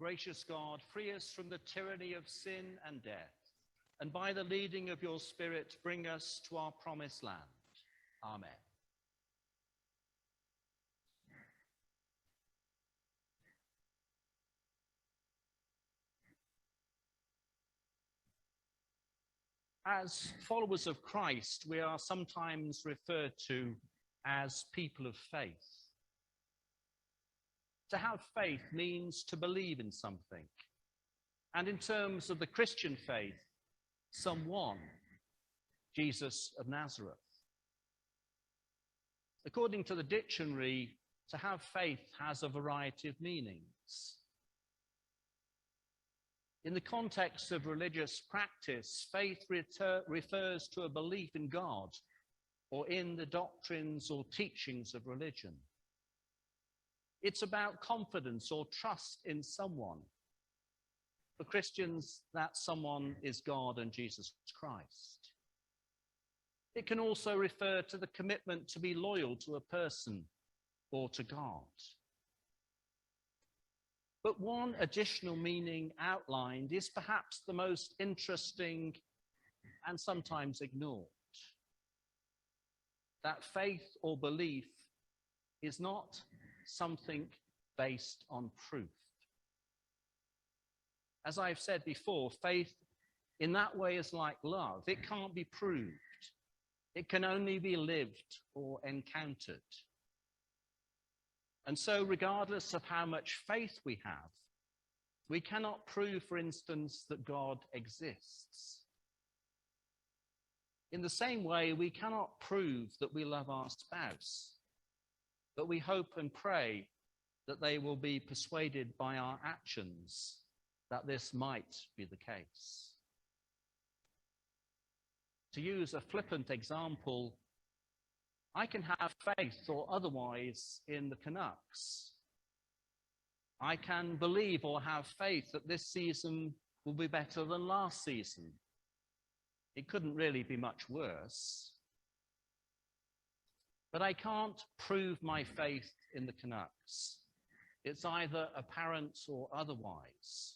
Gracious God, free us from the tyranny of sin and death, and by the leading of your Spirit, bring us to our promised land. Amen. As followers of Christ, we are sometimes referred to as people of faith. To have faith means to believe in something. And in terms of the Christian faith, someone, Jesus of Nazareth. According to the dictionary, to have faith has a variety of meanings. In the context of religious practice, faith refers to a belief in God or in the doctrines or teachings of religion. It's about confidence or trust in someone. For Christians, that someone is God and Jesus Christ. It can also refer to the commitment to be loyal to a person or to God. But one additional meaning outlined is perhaps the most interesting and sometimes ignored. That faith or belief is not something based on proof. As I've said before, faith in that way is like love. It can't be proved. It can only be lived or encountered. And so regardless of how much faith we have, we cannot prove, for instance, that God exists. In the same way, we cannot prove that we love our spouse, but we hope and pray that they will be persuaded by our actions that this might be the case. To use a flippant example, I can have faith or otherwise in the Canucks. I can believe or have faith that this season will be better than last season. It couldn't really be much worse. But I can't prove my faith in the Canucks. It's either apparent or otherwise.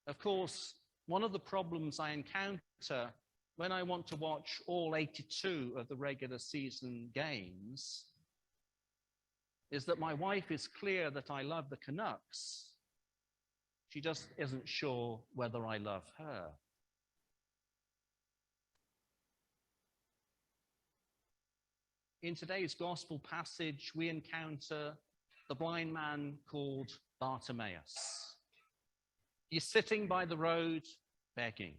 Of course, one of the problems I encounter when I want to watch all 82 of the regular season games is that my wife is clear that I love the Canucks. She just isn't sure whether I love her. In today's gospel passage, we encounter the blind man called Bartimaeus. He's sitting by the road begging.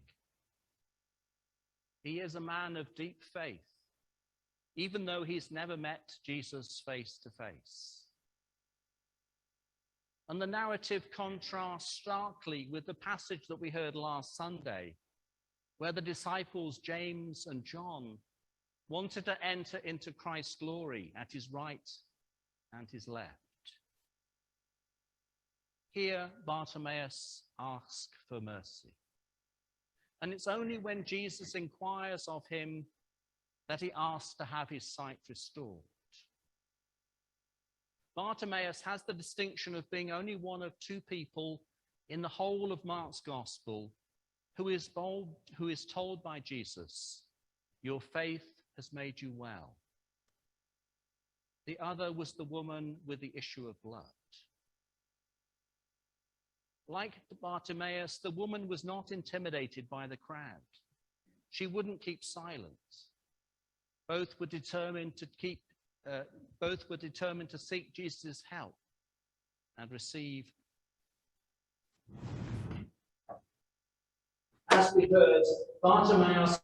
He is a man of deep faith, even though he's never met Jesus face to face. And the narrative contrasts starkly with the passage that we heard last Sunday, where the disciples James and John wanted to enter into Christ's glory at his right and his left. Here, Bartimaeus asks for mercy. And it's only when Jesus inquires of him that he asks to have his sight restored. Bartimaeus has the distinction of being only one of two people in the whole of Mark's gospel who is told by Jesus, "Your faith has made you well." The other was the woman with the issue of blood. Like Bartimaeus, the woman was not intimidated by the crowd. She wouldn't keep silent. Both were determined to seek Jesus' help and receive. As we heard, Bartimaeus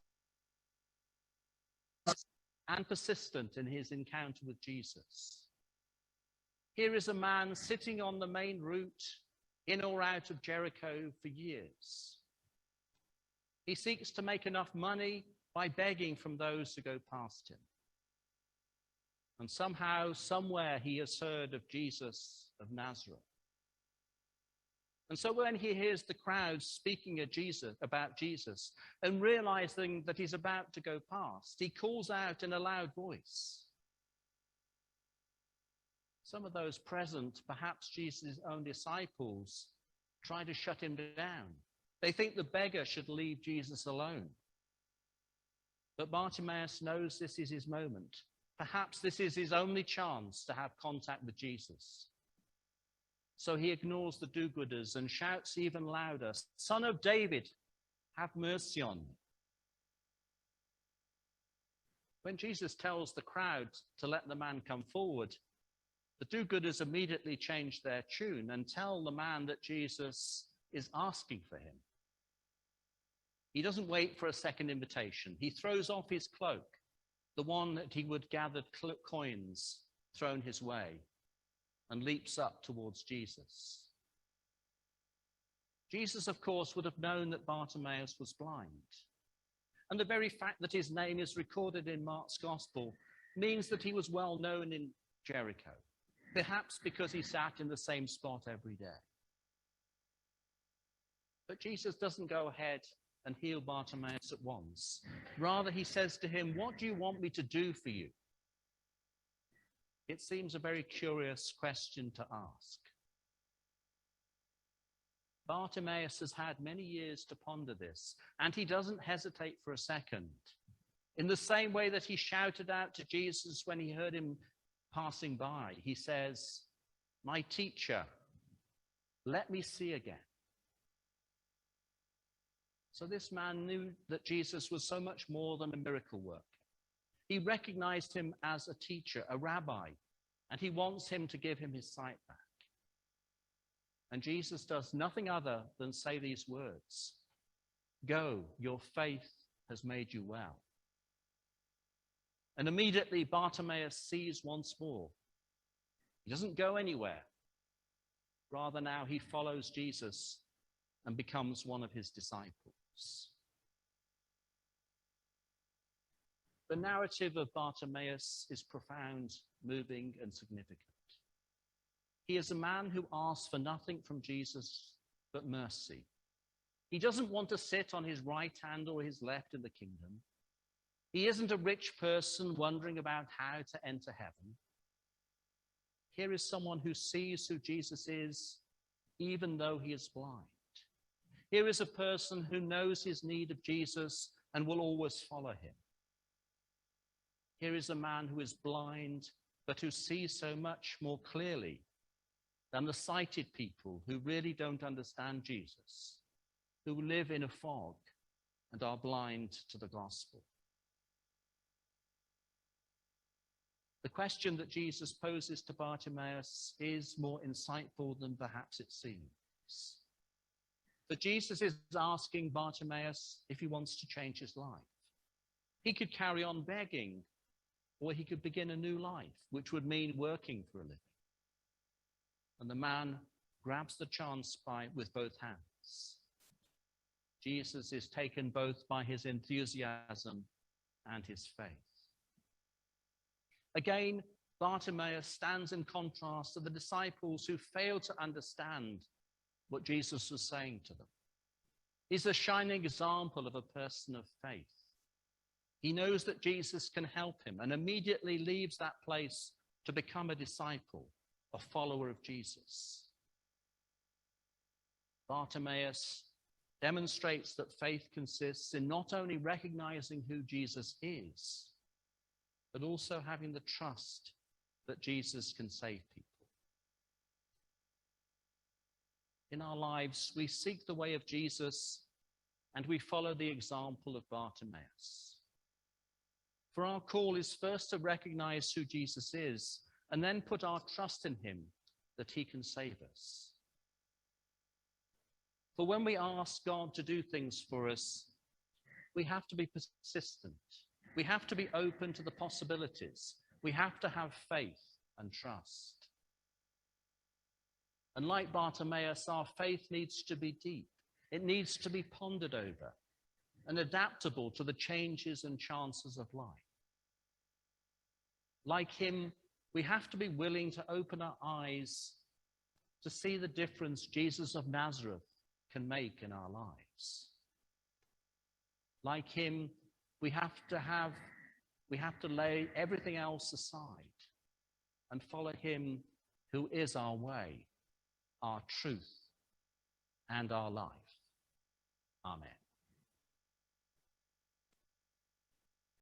and persistent in his encounter with Jesus. Here is a man sitting on the main route in or out of Jericho for years. He seeks to make enough money by begging from those who go past him. And somehow, somewhere, he has heard of Jesus of Nazareth. And so when he hears the crowd speaking about Jesus and realizing that he's about to go past, he calls out in a loud voice, Some of those present, perhaps Jesus' own disciples, try to shut him down. They think the beggar should leave Jesus alone. But Bartimaeus knows this is his moment. Perhaps this is his only chance to have contact with Jesus. So he ignores the do-gooders and shouts even louder, "Son of David, have mercy on me." When Jesus tells the crowd to let the man come forward, the do-gooders immediately change their tune and tell the man that Jesus is asking for him. He doesn't wait for a second invitation. He throws off his cloak, the one that he would gather coins thrown his way, and leaps up towards Jesus. Jesus, of course, would have known that Bartimaeus was blind. And the very fact that his name is recorded in Mark's Gospel means that he was well known in Jericho, perhaps because he sat in the same spot every day. But Jesus doesn't go ahead and heal Bartimaeus at once. Rather, he says to him, "What do you want me to do for you?" It seems a very curious question to ask. Bartimaeus has had many years to ponder this, and he doesn't hesitate for a second. In the same way that he shouted out to Jesus when he heard him passing by, he says, "My teacher, let me see again." So this man knew that Jesus was so much more than a miracle worker. He recognized him as a teacher, a rabbi, and he wants him to give him his sight back. And Jesus does nothing other than say these words, "Go, your faith has made you well." And immediately Bartimaeus sees once more. He doesn't go anywhere. Rather, now he follows Jesus and becomes one of his disciples. The narrative of Bartimaeus is profound, moving, and significant. He is a man who asks for nothing from Jesus but mercy. He doesn't want to sit on his right hand or his left in the kingdom. He isn't a rich person wondering about how to enter heaven. Here is someone who sees who Jesus is, even though he is blind. Here is a person who knows his need of Jesus and will always follow him. Here is a man who is blind, but who sees so much more clearly than the sighted people who really don't understand Jesus, who live in a fog and are blind to the gospel. The question that Jesus poses to Bartimaeus is more insightful than perhaps it seems. But Jesus is asking Bartimaeus if he wants to change his life. He could carry on begging, or he could begin a new life, which would mean working for a living. And the man grabs the chance with both hands. Jesus is taken both by his enthusiasm and his faith. Again, Bartimaeus stands in contrast to the disciples who failed to understand what Jesus was saying to them. He's a shining example of a person of faith. He knows that Jesus can help him and immediately leaves that place to become a disciple, a follower of Jesus. Bartimaeus demonstrates that faith consists in not only recognizing who Jesus is, but also having the trust that Jesus can save people. In our lives, we seek the way of Jesus and we follow the example of Bartimaeus. For our call is first to recognize who Jesus is and then put our trust in him that he can save us. For when we ask God to do things for us, we have to be persistent. We have to be open to the possibilities. We have to have faith and trust. And like Bartimaeus, our faith needs to be deep. It needs to be pondered over and adaptable to the changes and chances of life. Like him, we have to be willing to open our eyes to see the difference Jesus of Nazareth can make in our lives. Like him, we have to lay everything else aside and follow him who is our way, our truth, and our life. Amen.